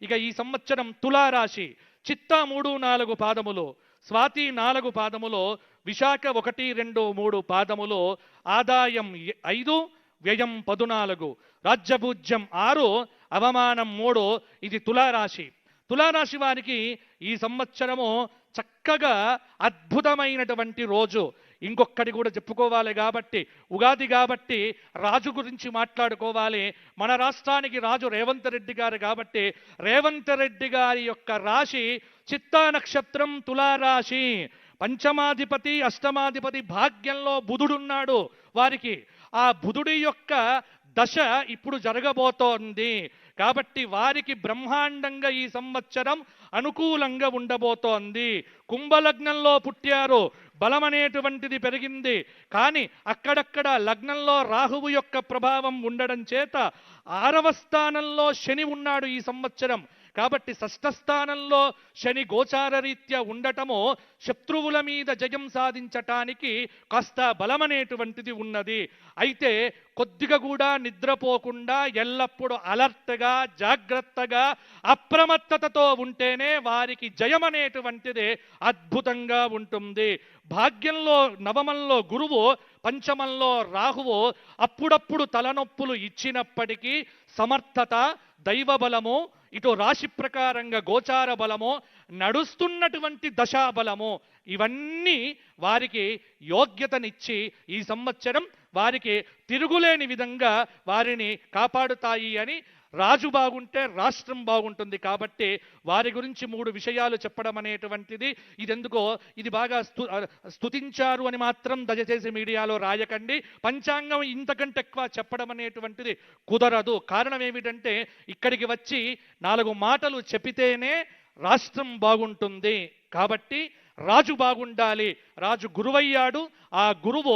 ఇక ఈ సంవత్సరం తులారాశి చిత్త 3, 4 పాదములు, స్వాతి 4 పాదములో, విశాఖ 1, 2, 3 పాదములో ఆదాయం 5, వ్యయం 14, రాజ్యపూజ్యం 6, అవమానం 3. ఇది తులారాశి. తులారాశి వారికి ఈ సంవత్సరము చక్కగా అద్భుతమైనటువంటి రోజు. ఇంకొక్కటి కూడా చెప్పుకోవాలి కాబట్టి, ఉగాది కాబట్టి రాజు గురించి మాట్లాడుకోవాలి. మన రాష్ట్రానికి రాజు రేవంత్ రెడ్డి గారు కాబట్టి, రేవంత్ రెడ్డి గారి యొక్క రాశి చిత్తా నక్షత్రం, తులారాశి. పంచమాధిపతి, అష్టమాధిపతి భాగ్యంలో బుధుడున్నాడు వారికి. ఆ బుధుడి యొక్క దశ ఇప్పుడు జరగబోతోంది కాబట్టి వారికి బ్రహ్మాండంగా ఈ సంవత్సరం అనుకూలంగా ఉండబోతోంది. కుంభలగ్నంలో పుట్టారు, బలం అనేటువంటిది పెరిగింది. కానీ అక్కడక్కడ లగ్నంలో రాహువు యొక్క ప్రభావం ఉండడం చేత 6వ స్థానంలో శని ఉన్నాడు ఈ సంవత్సరం. కాబట్టి 6స్థ స్థానంలో శని గోచార రీత్యా ఉండటము శత్రువుల మీద జయం సాధించటానికి కాస్త బలమనేటువంటిది ఉన్నది. అయితే కొద్దిగా కూడా నిద్రపోకుండా ఎల్లప్పుడూ అలర్ట్గా, జాగ్రత్తగా, అప్రమత్తతతో ఉంటేనే వారికి జయం అనేటువంటిది అద్భుతంగా ఉంటుంది. భాగ్యంలో నవమంలో గురువు, పంచమంలో రాహువు అప్పుడప్పుడు తలనొప్పులు ఇచ్చినప్పటికీ సమర్థత, దైవ బలము, ఇటు రాశి ప్రకారంగా గోచార బలము, నడుస్తున్నటువంటి దశాబలము, ఇవన్నీ వారికి యోగ్యతనిచ్చి ఈ సంవత్సరం వారికి తిరుగులేని విధంగా వారిని కాపాడుతాయి అని. రాజు బాగుంటే రాష్ట్రం బాగుంటుంది కాబట్టి వారి గురించి 3 విషయాలు చెప్పడం అనేటువంటిది ఇదెందుకో ఇది బాగా స్తుతించారు అని మాత్రం దయచేసి మీడియాలో రాయకండి. పంచాంగం ఇంతకంటే ఎక్కువ చెప్పడం అనేటువంటిది కుదరదు. కారణం ఏమిటంటే ఇక్కడికి వచ్చి 4 మాటలు చెప్పితేనే రాష్ట్రం బాగుంటుంది. కాబట్టి రాజు బాగుండాలి. రాజు గురువయ్యాడు, ఆ గురువు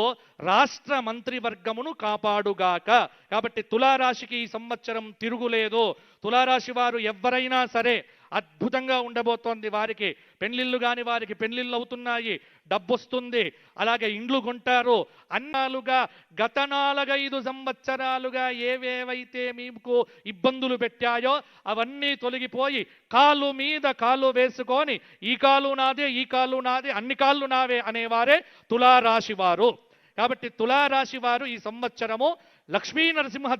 రాష్ట్ర మంత్రివర్గమును కాపాడుగాక. కాబట్టి తులారాశికి ఈ సంవత్సరం తిరుగులేదు. తులారాశి వారు ఎవరైనా సరే అద్భుతంగా ఉండబోతోంది. వారికి పెళ్లిళ్ళు కాని వారికి పెళ్లిళ్ళు అవుతున్నాయి, డబ్బు వస్తుంది, అలాగే ఇండ్లు కొంటారు. అన్నాలుగా గత 4-5 సంవత్సరాలుగా ఏవేవైతే మీకు ఇబ్బందులు పెట్టాయో అవన్నీ తొలగిపోయి కాలు మీద కాలు వేసుకొని ఈ కాలు నాదే, ఈ కాలు నాదే, అన్ని కాళ్ళు నావే అనేవారే తులారాశి వారు. కాబట్టి తులారాశి వారు ఈ సంవత్సరము లక్ష్మీ నరసింహ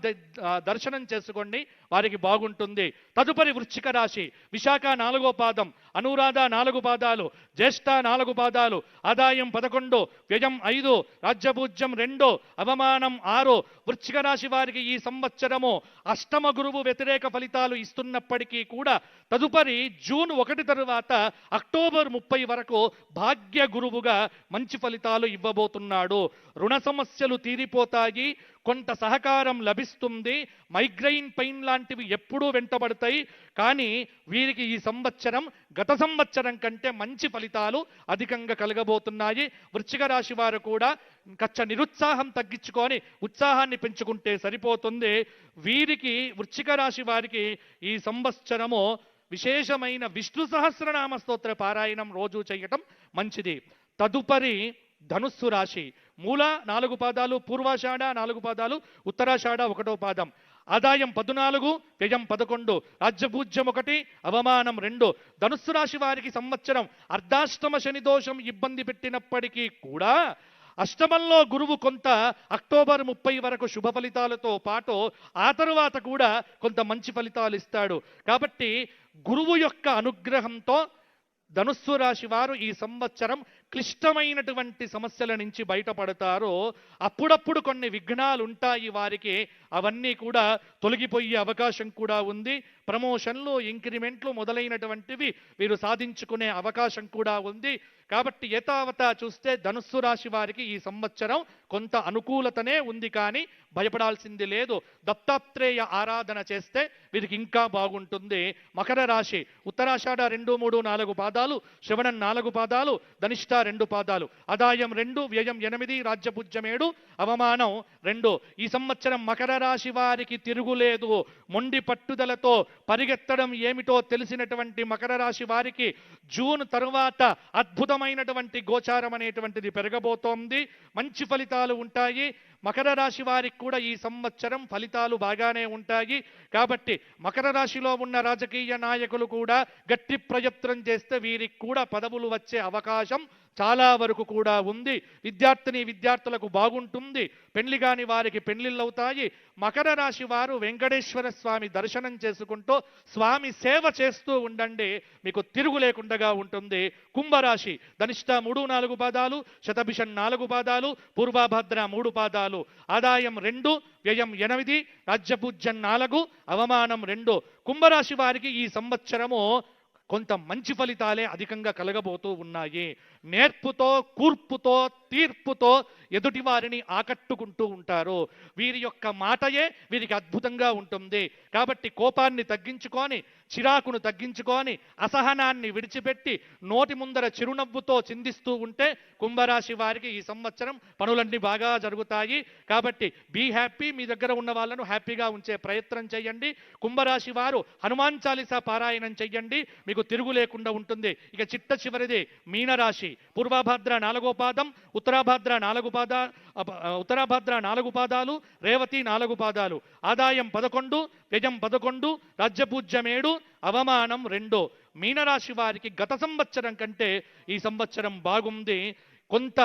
దర్శనం చేసుకోండి, వారికి బాగుంటుంది. తదుపరి వృశ్చిక రాశి విశాఖ 4వ పాదం, అనురాధ 4 పాదాలు, జ్యేష్ఠ 4 పాదాలు, ఆదాయం 11, వ్యయం 5, రాజ్యపూజ్యం 2, అవమానం 6. వృశ్చిక రాశి వారికి ఈ సంవత్సరము అష్టమ గురువు వ్యతిరేక ఫలితాలు ఇస్తున్నప్పటికీ కూడా తదుపరి జూన్ 1 తరువాత అక్టోబర్ 30 వరకు భాగ్య గురువుగా మంచి ఫలితాలు ఇవ్వబోతున్నాడు. రుణ సమస్యలు తీరిపోతాయి, కొంత సహకారం లభిస్తుంది. మైగ్రైన్ పెయిన్ లాంటివి ఎప్పుడూ వెంటబడతాయి. కానీ వీరికి ఈ సంవత్సరం గత సంవత్సరం కంటే మంచి ఫలితాలు అధికంగా కలగబోతున్నాయి. వృశ్చిక రాశి వారు కూడా నిరుత్సాహం తగ్గించుకొని ఉత్సాహాన్ని పెంచుకుంటే సరిపోతుంది. వీరికి వృశ్చిక రాశి వారికి ఈ సంవత్సరము విశేషమైన విష్ణు సహస్రనామ స్తోత్ర పారాయణం రోజు చేయటం మంచిది. తదుపరి ధనుస్సు రాశి మూల 4 పాదాలు, పూర్వాషాఢ 4 పాదాలు, ఉత్తరాషాఢ 1వ పాదం, ఆదాయం 14, వ్యయం 11, రాజ్యపూజ్యం 1, అవమానం 2. ధనుస్సు రాశి వారికి సంవత్సరం అర్ధాష్టమ శని దోషం ఇబ్బంది పెట్టినప్పటికీ కూడా అష్టమంలో గురువు కొంత అక్టోబర్ 30 వరకు శుభ ఫలితాలతో పాటు ఆ తరువాత కూడా కొంత మంచి ఫలితాలు ఇస్తాడు. కాబట్టి గురువు యొక్క అనుగ్రహంతో ధనుస్సు రాశి వారు ఈ సంవత్సరం క్లిష్టమైనటువంటి సమస్యల నుంచి బయటపడతారు. అప్పుడప్పుడు కొన్ని విఘ్నాలు ఉంటాయి వారికి, అవన్నీ కూడా తొలగిపోయే అవకాశం కూడా ఉంది. ప్రమోషన్లు, ఇంక్రిమెంట్లు మొదలైనటువంటివి వీరు సాధించుకునే అవకాశం కూడా ఉంది. కాబట్టి యథావత చూస్తే ధనుస్సు రాశి వారికి ఈ సంవత్సరం కొంత అనుకూలతనే ఉంది, కానీ భయపడాల్సింది లేదు. దత్తాత్రేయ ఆరాధన చేస్తే వీరికి ఇంకా బాగుంటుంది. మకర రాశి ఉత్తరాషాఢ 2, 3, 4 పాదాలు, శ్రవణం 4 పాదాలు, ధనిష్ట 2 పాదాలు, ఆదాయం 2, వ్యయం 8, రాజ్యపూజ్యం 7, అవమానం 2. ఈ సంవత్సరం మకర రాశి వారికి తిరుగులేదు. మొండి పట్టుదలతో పరిగెత్తడం ఏమిటో తెలిసినటువంటి మకర రాశి వారికి జూన్ తరువాత అద్భుతమైనటువంటి గోచారం అనేటువంటిది పెరగబోతోంది. మంచి ఫలితాలు ఉంటాయి. మకర రాశి వారికి కూడా ఈ సంవత్సరం ఫలితాలు బాగానే ఉంటాయి. కాబట్టి మకర రాశిలో ఉన్న రాజకీయ నాయకులు కూడా గట్టి ప్రయత్నం చేస్తే వీరికి కూడా పదవులు వచ్చే అవకాశం చాలా వరకు కూడా ఉంది. విద్యార్థులకు బాగుంటుంది. పెళ్లి కాని వారికి పెళ్లిళ్ళు అవుతాయి. మకర రాశి వారు వెంకటేశ్వర స్వామి దర్శనం చేసుకుంటూ స్వామి సేవ చేస్తూ ఉండండి, మీకు తిరుగు లేకుండా ఉంటుంది. కుంభరాశి ధనిష్ట 3-4 పాదాలు, శతభిషం 4 పాదాలు, పూర్వభద్ర 3 పాదాలు, ఆదాయం 2, వ్యయం 8, రాజ్యపూజ్యం 4, అవమానం 2. కుంభరాశి వారికి ఈ సంవత్సరము కొంత మంచి ఫలితాలే అధికంగా కలగబోతూ ఉన్నాయి. నేర్పుతో, కూర్పుతో, తీర్పుతో ఎదుటి వారిని ఆకట్టుకుంటూ ఉంటారు. వీరి యొక్క మాటయే వీరికి అద్భుతంగా ఉంటుంది. కాబట్టి కోపాన్ని తగ్గించుకొని, చిరాకును తగ్గించుకొని, అసహనాన్ని విడిచిపెట్టి నోటి ముందర చిరునవ్వుతో చిందిస్తూ ఉంటే కుంభరాశి వారికి ఈ సంవత్సరం పనులన్నీ బాగా జరుగుతాయి. కాబట్టి బీ హ్యాపీ. మీ దగ్గర ఉన్న వాళ్ళను హ్యాపీగా ఉంచే ప్రయత్నం చేయండి. కుంభరాశి వారు హనుమాన్ చాలీసా పారాయణం చెయ్యండి, మీకు తిరుగు లేకుండా ఉంటుంది. ఇక చిట్ట చివరిది మీనరాశి. పూర్వభద్ర 4వ పాదం, ఉత్తరాభద్ర 4 పాదాలు, రేవతి 4 పాదాలు, ఆదాయం 11, వ్యయం 11, రాజ్యపూజ్యం 7, అవమానం 2. మీనరాశి వారికి గత సంవత్సరం కంటే ఈ సంవత్సరం బాగుంది. కొంత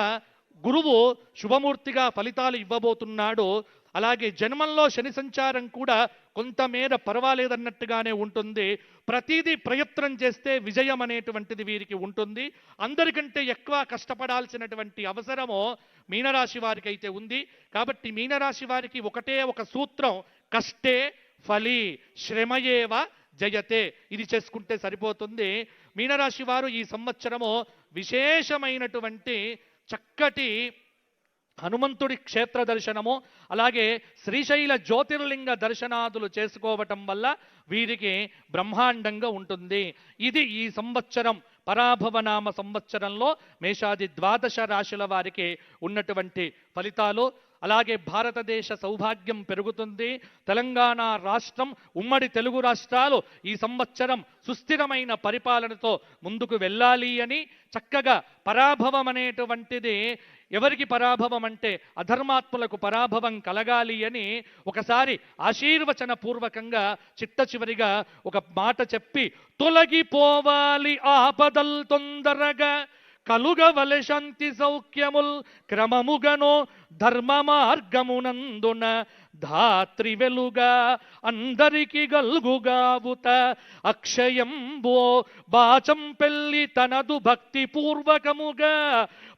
గురువు శుభమూర్తిగా ఫలితాలు ఇవ్వబోతున్నాడు. అలాగే జన్మంలో శని సంచారం కూడా కొంతమేర పర్వాలేదన్నట్టుగానే ఉంటుంది. ప్రతిదీ ప్రయత్నం చేస్తే విజయం అనేటువంటిది వీరికి ఉంటుంది. అందరికంటే ఎక్కువ కష్టపడాల్సినటువంటి అవసరము మీనరాశి వారికి అయితే ఉంది. కాబట్టి మీనరాశి వారికి ఒకటే ఒక సూత్రం, కష్టే ఫలి శ్రమయేవ జయతే. ఇది చేసుకుంటే సరిపోతుంది. మీనరాశి వారు ఈ సంవత్సరము విశేషమైనటువంటి చక్కటి హనుమంతుడి క్షేత్ర దర్శనము, అలాగే శ్రీశైల జ్యోతిర్లింగ దర్శనాదులు చేసుకోవటం వల్ల వీరికి బ్రహ్మాండంగా ఉంటుంది. ఇది ఈ సంవత్సరం పరాభవనామ సంవత్సరంలో మేషాది 12 రాశుల వారికి ఉన్నటువంటి ఫలితాలు. అలాగే భారతదేశ సౌభాగ్యం పెరుగుతుంది. తెలంగాణ రాష్ట్రం, ఉమ్మడి తెలుగు రాష్ట్రాలు ఈ సంవత్సరం సుస్థిరమైన పరిపాలనతో ముందుకు వెళ్ళాలి అని, చక్కగా పరాభవం అనేటువంటిది ఎవరికి పరాభవం అంటే అధర్మాత్ములకు పరాభవం కలగాలి అని ఒకసారి ఆశీర్వచన పూర్వకంగా చిట్ట చివరిగా ఒక మాట చెప్పి, తొలగిపోవాలి ఆపదల్ తొందరగా, కలుగవలె శాంతి సౌఖ్యముల్ క్రమముగనో, ధర్మ మార్గమునందున ధాత్రి వెలుగా అందరికి గల్గుగావుత, అక్షయంబో బాచం పెళ్లి తనదు భక్తి పూర్వకముగా,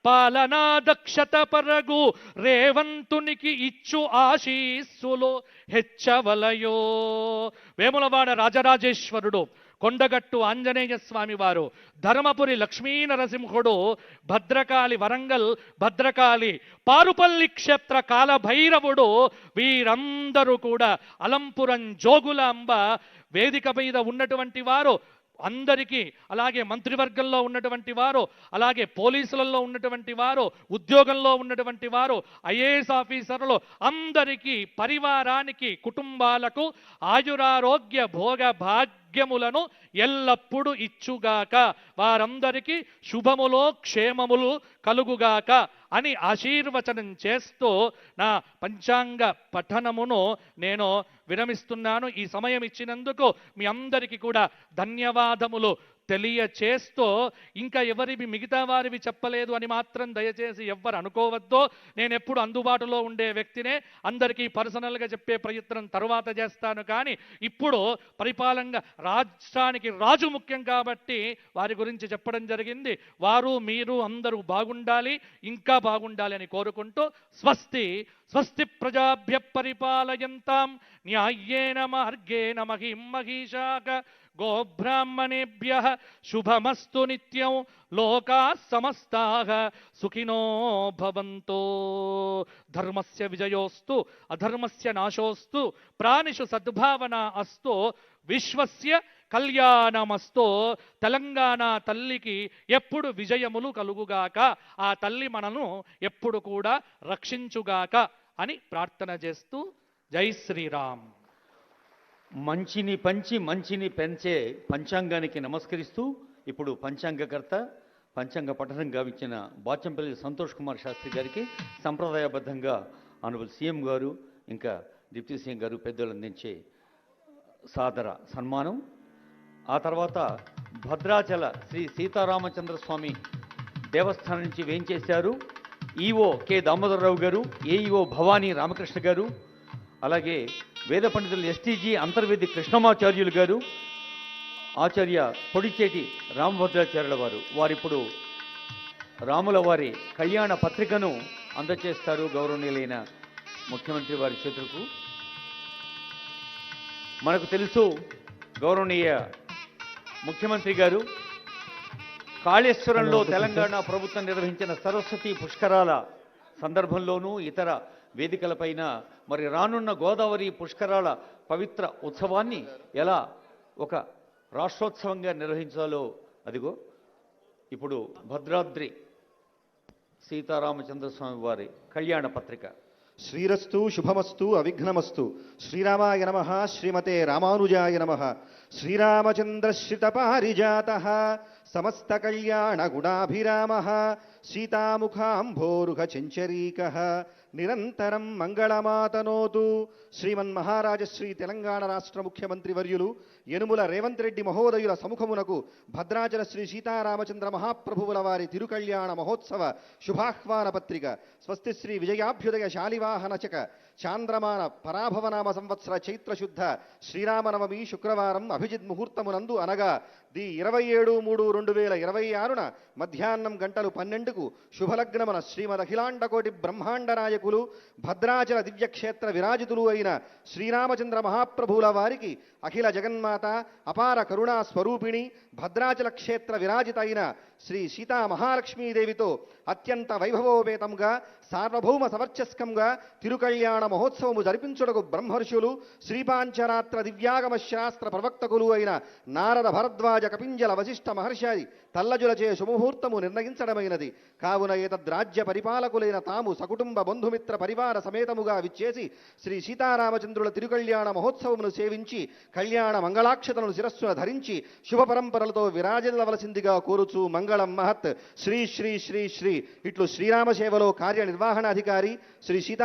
పాలనా దక్షత పరగు రేవంతునికి ఇచ్చు ఆశీస్సులు హెచ్చవలయో. వేములవాడ రాజరాజేశ్వరుడు, కొండగట్టు ఆంజనేయ స్వామి వారు, ధర్మపురి లక్ష్మీ నరసింహుడు, భద్రకాళి వరంగల్ భద్రకాళి, పారుపల్లి క్షేత్ర కాలభైరవుడు, వీరందరూ కూడా అలంపురం జోగులాంబ వేదిక మీద ఉన్నటువంటి వారు అందరికీ, అలాగే మంత్రివర్గంలో ఉన్నటువంటి వారు, అలాగే పోలీసులలో ఉన్నటువంటి వారు, ఉద్యోగంలో ఉన్నటువంటి వారు, ఐఏఎస్ ఆఫీసర్లు అందరికీ, పరివారానికి, కుటుంబాలకు ఆయురారోగ్య భోగ భాగ్యములను ఎల్లప్పుడూ ఇచ్చుగాక, వారందరికీ శుభములో క్షేమములు కలుగుగాక అని ఆశీర్వచనం చేస్తూ నా పంచాంగ పఠనమును నేను విరమిస్తున్నాను. ఈ సమయం ఇచ్చినందుకు మీ అందరికీ కూడా ధన్యవాదములు తెలియచేస్తూ, ఇంకా ఎవరివి మిగతా వారివి చెప్పలేదు అని మాత్రం దయచేసి ఎవ్వరు అనుకోవద్దు. నేను ఎప్పుడు అందుబాటులో ఉండే వ్యక్తినే, అందరికీ పర్సనల్గా చెప్పే ప్రయత్నం తర్వాత చేస్తాను. కానీ ఇప్పుడు పరిపాలనగా రాష్ట్రానికి రాజు ముఖ్యం కాబట్టి వారి గురించి చెప్పడం జరిగింది. వారు మీరు అందరూ బాగుండాలి, ఇంకా బాగుండాలి అని కోరుకుంటూ స్వస్తి స్వస్తి ప్రజాభ్య పరిపాలయంతాం న్యాయేన మార్గేణ మహిం మహిషాక గోబ్రాహ్మణేభ్యః శుభమస్తు నిత్యం లోకాః సమస్తాః సుఖినో భవంతు. ధర్మస్య విజయోస్తు అధర్మస్య నాశోస్తు ప్రాణిషు సద్భావన అస్తు విశ్వస్య కళ్యాణమస్తు. తెలంగాణ తల్లికి ఎప్పుడు విజయములు కలుగుగాక, ఆ తల్లి మనను ఎప్పుడు కూడా రక్షించుగాక అని ప్రార్థన చేస్తూ జై శ్రీరామ్. మంచిని పంచి మంచిని పెంచే పంచాంగానికి నమస్కరిస్తూ ఇప్పుడు పంచాంగకర్త, పంచాంగ పఠనం గావించిన బాచంపల్లి సంతోష్ కుమార్ శాస్త్రి గారికి సంప్రదాయబద్ధంగా ఆనరబుల్ సీఎం గారు ఇంకా డిప్యూటీ సీఎం గారు పెద్దలు అందించే సాదర సన్మానం. ఆ తర్వాత భద్రాచల శ్రీ సీతారామచంద్ర స్వామి దేవస్థానం నుంచి వేయించేశారు ఈఓ కె దామోదరరావు గారు, ఏఈఓ భవానీ రామకృష్ణ గారు, అలాగే వేద పండితులు ఎస్టీజీ అంతర్వేది కృష్ణమాచార్యులు గారు, ఆచార్య పొడిచేటి రామభద్రాచార్యుల వారు. వారిప్పుడు రాముల వారి కళ్యాణ పత్రికను అందజేస్తారు గౌరవనీయులైన ముఖ్యమంత్రి వారి చేతులకు. మనకు తెలుసు గౌరవనీయ ముఖ్యమంత్రి గారు కాళేశ్వరంలో తెలంగాణ ప్రభుత్వం నిర్వహించిన సరస్వతి పుష్కరాల సందర్భంలోనూ ఇతర వేదికలపైన మరి రానున్న గోదావరి పుష్కరాల పవిత్ర ఉత్సవాన్ని ఎలా ఒక రాష్ట్రోత్సవంగా నిర్వహించాలో అదిగో ఇప్పుడు భద్రాద్రి సీతారామచంద్ర స్వామి వారి కళ్యాణ పత్రిక. శ్రీరస్తు శుభమస్తు అవిఘ్నమస్తు. శ్రీరామాయ నమః. శ్రీమతే రామానుజాయ నమః. శ్రీరామచంద్రశ్రిత పారిజాతః సమస్త కళ్యాణ గుణాభిరామః సీతాముఖాంభోరుహ చెంచరీకః నిరంతరం మంగళమాతనోతు. శ్రీమన్మహారాజశ్రీ తెలంగాణ రాష్ట్ర ముఖ్యమంత్రి వర్యులు యనుమల రేవంత్ రెడ్డి మహోదయుల సముఖమునకు భద్రాచల శ్రీ సీతారామచంద్ర మహాప్రభువుల వారి తిరుకళ్యాణ మహోత్సవ శుభాహ్వాన పత్రిక. స్వస్తి శ్రీ విజయాభ్యుదయ శాలివాహనచక చాంద్రమాన పరాభవనామ సంవత్సర చైత్రశుద్ధ శ్రీరామనవమి శుక్రవారం అభిజిత్ ముహూర్తమునందు అనగా ది 27/3/2026న మధ్యాహ్నం 12:00 శుభలగ్నమున శ్రీమద్ అఖిలాండకోటి బ్రహ్మాండ నాయకులు భద్రాచల దివ్యక్షేత్ర విరాజితులు అయిన శ్రీరామచంద్ర మహాప్రభువుల వారికి అఖిల జగన్మాత అపార కరుణా స్వరూపిణి భద్రాచల క్షేత్ర విరాజిత అయిన శ్రీ సీతా మహాలక్ష్మీదేవితో అత్యంత వైభవోపేతంగా సార్వభౌమ సవర్చస్కంగా తిరుకళ్యాణ మహోత్సవము జరిపించుటకు బ్రహ్మర్షులు శ్రీపాంచరాత్ర దివ్యాగమ శాస్త్ర ప్రవక్తకులు అయిన నారద భరద్వాజ కపింజల వశిష్ఠ మహర్షి తల్లజులచే శుభముహూర్తము నిర్ణయించడమైనది. కావున ఏతద్రాజ్య పరిపాలకులైన తాము సకుటుంబ బంధుమిత్ర పరివార సమేతముగా విచ్చేసి శ్రీ సీతారామచంద్రుల తిరుకళ్యాణ మహోత్సవమును సేవించి కళ్యాణ మంగళాక్షతలను శిరస్సున ధరించి శుభ పరంపరలతో విరాజిల్లవలసిందిగా కోరుచు మంగళం మహత్. శ్రీ శ్రీ శ్రీ శ్రీ ఇట్లు శ్రీరామ సేవలో కార్యనిర్వహణాధికారి శ్రీ సీతా